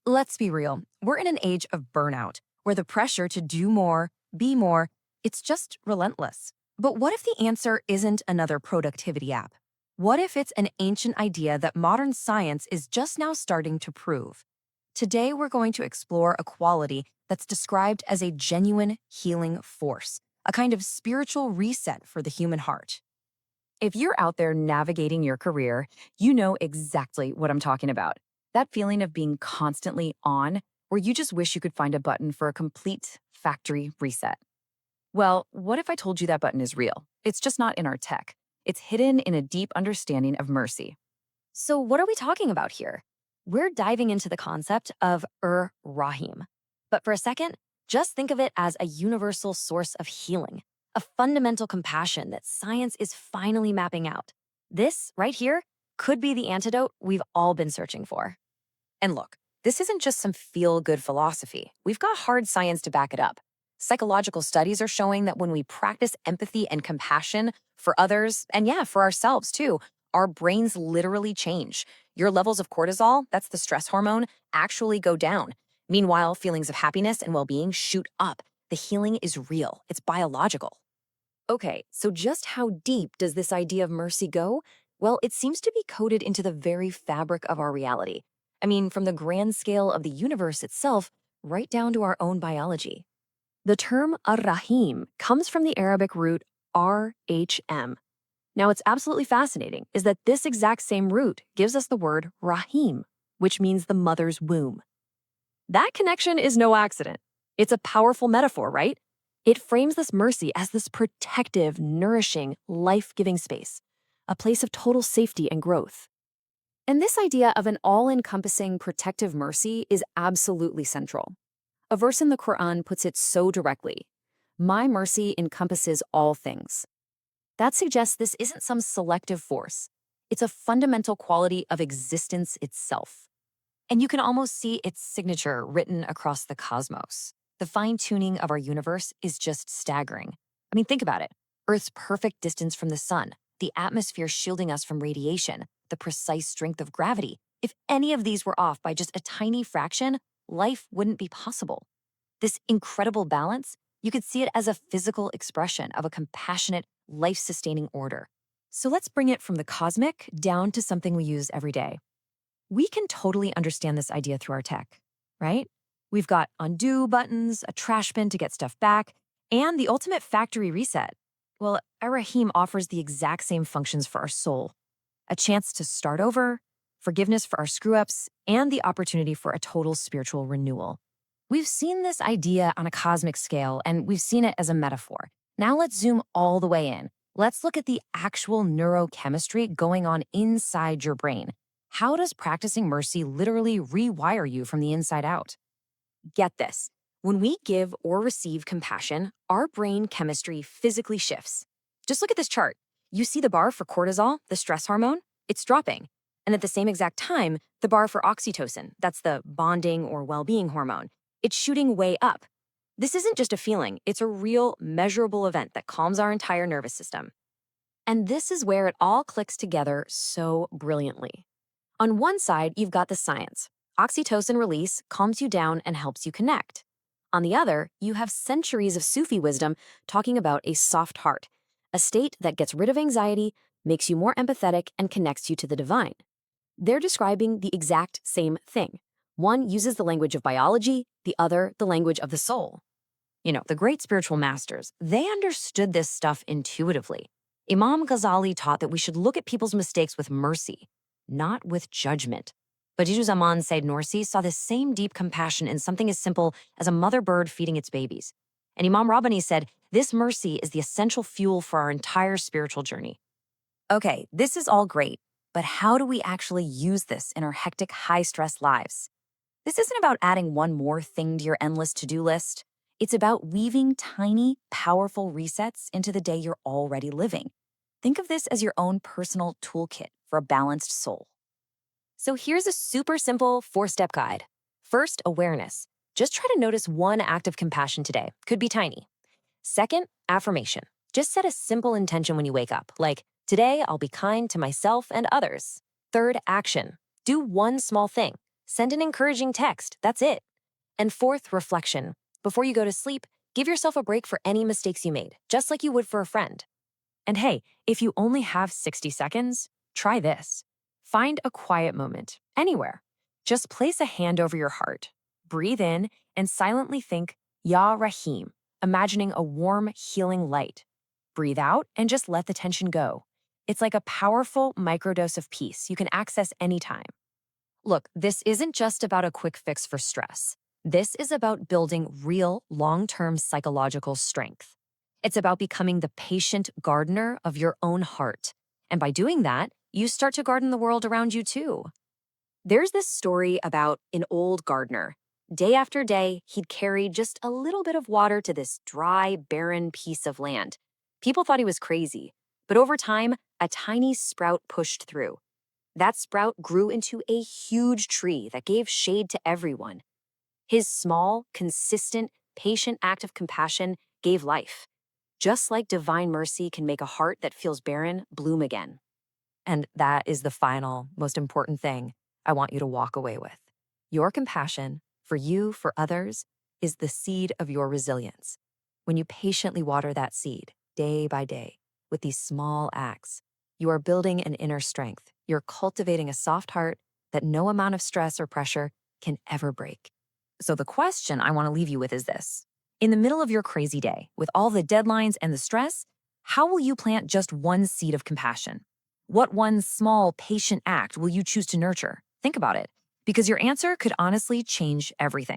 Let's be real. We're in an age of burnout, where the pressure to do more, be more, it's just relentless. But what if the answer isn't another productivity app? What if it's an ancient idea that modern science is just now starting to prove? Today, we're going to explore a quality that's described as a genuine healing force, a kind of spiritual reset for the human heart. If you're out there navigating your career, you know exactly what I'm talking about. That feeling of being constantly on, where you just wish you could find a button for a complete factory reset. Well, what if I told you that button is real? It's just not in our tech. It's hidden in a deep understanding of mercy. So, what are we talking about here? We're diving into the concept of Ar-Rahim. But for a second, just think of it as a universal source of healing, a fundamental compassion that science is finally mapping out. This, right here, could be the antidote we've all been searching for. And look, this isn't just some feel-good philosophy. We've got hard science to back it up. Psychological studies are showing that when we practice empathy and compassion for others, and yeah, for ourselves too, our brains literally change. Your levels of cortisol, that's the stress hormone, actually go down. Meanwhile, feelings of happiness and well-being shoot up. The healing is real. It's biological. Okay, so just how deep does this idea of mercy go? Well, it seems to be coded into the very fabric of our reality. I mean, from the grand scale of the universe itself, right down to our own biology. The term Ar-Rahim comes from the Arabic root R-H-M. Now, what's absolutely fascinating is that this exact same root gives us the word Rahim, which means the mother's womb. That connection is no accident. It's a powerful metaphor, right? It frames this mercy as this protective, nourishing, life-giving space, a place of total safety and growth. And this idea of an all-encompassing protective mercy is absolutely central. A verse in the Quran puts it so directly: "My mercy encompasses all things." That suggests this isn't some selective force. It's a fundamental quality of existence itself. And you can almost see its signature written across the cosmos. The fine-tuning of our universe is just staggering. I mean, think about it. Earth's perfect distance from the sun, the atmosphere shielding us from radiation, the precise strength of gravity. If any of these were off by just a tiny fraction, life wouldn't be possible. This incredible balance, you could see it as a physical expression of a compassionate, life-sustaining order. So let's bring it from the cosmic down to something we use every day. We can totally understand this idea through our tech, right? We've got undo buttons, a trash bin to get stuff back, and the ultimate factory reset. Well, Ar-Rahim offers the exact same functions for our soul. A chance to start over, forgiveness for our screw-ups, and the opportunity for a total spiritual renewal. We've seen this idea on a cosmic scale, and we've seen it as a metaphor. Now let's zoom all the way in. Let's look at the actual neurochemistry going on inside your brain. How does practicing mercy literally rewire you from the inside out? Get this. When we give or receive compassion, our brain chemistry physically shifts. Just look at this chart. You see the bar for cortisol, the stress hormone? It's dropping. And at the same exact time, the bar for oxytocin, that's the bonding or well-being hormone, it's shooting way up. This isn't just a feeling, it's a real, measurable event that calms our entire nervous system. And this is where it all clicks together so brilliantly. On one side, you've got the science. Oxytocin release calms you down and helps you connect. On the other, you have centuries of Sufi wisdom talking about a soft heart, a state that gets rid of anxiety, makes you more empathetic, and connects you to the divine. They're describing the exact same thing. One uses the language of biology, the other the language of the soul. You know, the great spiritual masters, they understood this stuff intuitively. Imam Ghazali taught that we should look at people's mistakes with mercy, not with judgment. Badiüzzaman Said Nursi saw the same deep compassion in something as simple as a mother bird feeding its babies. And Imam Rabbani said, this mercy is the essential fuel for our entire spiritual journey. Okay, this is all great, but how do we actually use this in our hectic, high-stress lives? This isn't about adding one more thing to your endless to-do list. It's about weaving tiny, powerful resets into the day you're already living. Think of this as your own personal toolkit for a balanced soul. So here's a super simple 4-step guide. First, awareness. Just try to notice one act of compassion today. Could be tiny. Second, affirmation. Just set a simple intention when you wake up, like, today I'll be kind to myself and others. Third, action. Do one small thing. Send an encouraging text. That's it. And fourth, reflection. Before you go to sleep, give yourself a break for any mistakes you made, just like you would for a friend. And hey, if you only have 60 seconds, try this. Find a quiet moment, anywhere. Just place a hand over your heart, breathe in, and silently think, Ya Rahim, imagining a warm, healing light. Breathe out and just let the tension go. It's like a powerful microdose of peace you can access anytime. Look, this isn't just about a quick fix for stress. This is about building real, long-term psychological strength. It's about becoming the patient gardener of your own heart. And by doing that, you start to garden the world around you too. There's this story about an old gardener. Day after day, he'd carry just a little bit of water to this dry, barren piece of land. People thought he was crazy, but over time, a tiny sprout pushed through. That sprout grew into a huge tree that gave shade to everyone. His small, consistent, patient act of compassion gave life. Just like divine mercy can make a heart that feels barren bloom again. And that is the final, most important thing I want you to walk away with. Your compassion for you, for others, is the seed of your resilience. When you patiently water that seed, day by day, with these small acts, you are building an inner strength. You're cultivating a soft heart that no amount of stress or pressure can ever break. So the question I want to leave you with is this. In the middle of your crazy day, with all the deadlines and the stress, how will you plant just one seed of compassion? What one small, patient act will you choose to nurture? Think about it, because your answer could honestly change everything.